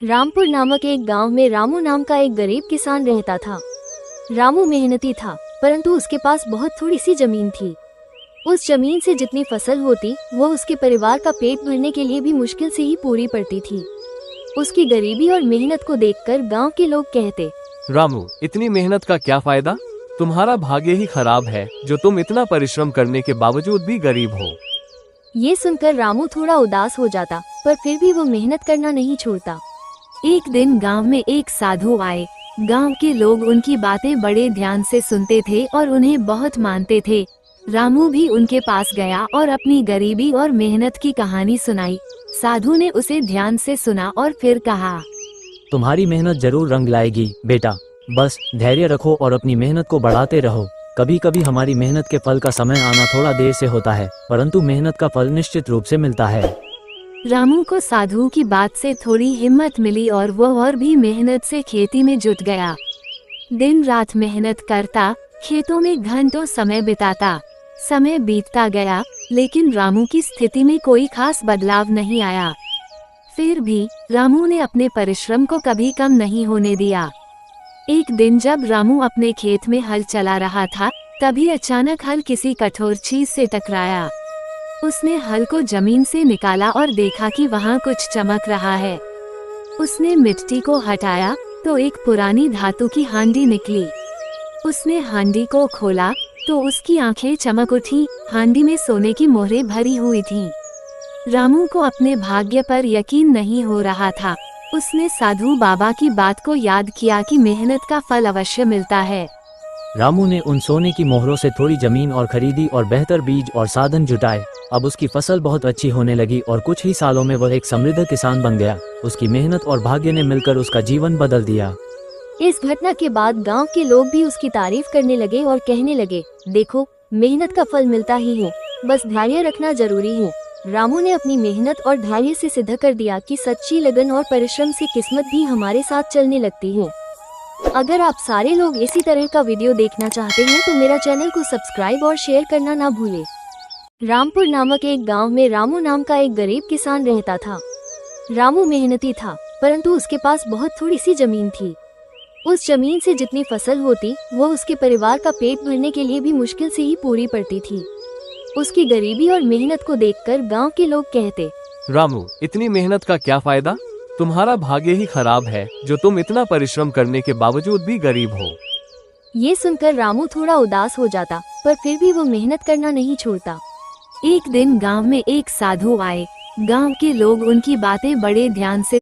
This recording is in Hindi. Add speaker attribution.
Speaker 1: रामपुर नामक एक गांव में रामू नाम का एक गरीब किसान रहता था। रामू मेहनती था, परंतु उसके पास बहुत थोड़ी सी जमीन थी। उस जमीन से जितनी फसल होती वो उसके परिवार का पेट भरने के लिए भी मुश्किल से ही पूरी पड़ती थी। उसकी गरीबी और मेहनत को देखकर गांव के लोग कहते,
Speaker 2: रामू, इतनी मेहनत का क्या फायदा? तुम्हारा भाग्य ही खराब है जो तुम इतना परिश्रम करने के बावजूद भी गरीब हो।
Speaker 1: ये सुनकर रामू थोड़ा उदास हो जाता, पर फिर भी वो मेहनत करना नहीं छोड़ता।
Speaker 3: एक दिन गांव में एक साधु आए। गांव के लोग उनकी बातें बड़े ध्यान से सुनते थे और उन्हें बहुत मानते थे। रामू भी उनके पास गया और अपनी गरीबी और मेहनत की कहानी सुनाई। साधु ने उसे ध्यान से सुना और फिर कहा,
Speaker 4: तुम्हारी मेहनत जरूर रंग लाएगी बेटा, बस धैर्य रखो और अपनी मेहनत को बढ़ाते रहो। कभी कभी हमारी मेहनत के फल का समय आना थोड़ा देर से होता है, परंतु मेहनत का फल निश्चित रूप से मिलता है।
Speaker 3: रामू को साधु की बात से थोड़ी हिम्मत मिली और वह और भी मेहनत से खेती में जुट गया। दिन रात मेहनत करता, खेतों में घंटों समय बिताता। समय बीतता गया, लेकिन रामू की स्थिति में कोई खास बदलाव नहीं आया। फिर भी रामू ने अपने परिश्रम को कभी कम नहीं होने दिया। एक दिन जब रामू अपने खेत में हल चला रहा था, तभी अचानक हल किसी कठोर चीज से टकराया। उसने हल को जमीन से निकाला और देखा कि वहाँ कुछ चमक रहा है। उसने मिट्टी को हटाया तो एक पुरानी धातु की हांडी निकली। उसने हांडी को खोला तो उसकी आंखें चमक उठी। हांडी में सोने की मोहरें भरी हुई थीं। रामू को अपने भाग्य पर यकीन नहीं हो रहा था। उसने साधु बाबा की बात को याद किया कि मेहनत का फल अवश्य मिलता है।
Speaker 4: रामू ने उन सोने की मोहरों से थोड़ी जमीन और खरीदी और बेहतर बीज और साधन जुटाए। अब उसकी फसल बहुत अच्छी होने लगी और कुछ ही सालों में वह एक समृद्ध किसान बन गया। उसकी मेहनत और भाग्य ने मिलकर उसका जीवन बदल दिया।
Speaker 1: इस घटना के बाद गांव के लोग भी उसकी तारीफ करने लगे और कहने लगे, देखो, मेहनत का फल मिलता ही है, बस धैर्य रखना जरूरी है। रामू ने अपनी मेहनत और धैर्य से सिद्ध कर दिया कि सच्ची लगन और परिश्रम से किस्मत भी हमारे साथ चलने लगती है। अगर आप सारे लोग इसी तरह का वीडियो देखना चाहते हैं तो मेरा चैनल को सब्सक्राइब और शेयर करना ना भूलें। रामपुर नामक एक गांव में रामू नाम का एक गरीब किसान रहता था। रामू मेहनती था, परंतु उसके पास बहुत थोड़ी सी जमीन थी। उस जमीन से जितनी फसल होती वो उसके परिवार का पेट भरने के लिए भी मुश्किल से ही पूरी पड़ती थी। उसकी गरीबी और मेहनत को देखकर गांव के लोग कहते,
Speaker 2: रामू, इतनी मेहनत का क्या फायदा? तुम्हारा भाग्य ही खराब है जो तुम इतना परिश्रम करने के बावजूद भी गरीब हो।
Speaker 1: ये सुनकर रामू थोड़ा उदास हो जाता, पर फिर भी वो मेहनत करना नहीं छोड़ता।
Speaker 3: एक दिन गांव में एक साधु आए। गांव के लोग उनकी बातें बड़े ध्यान से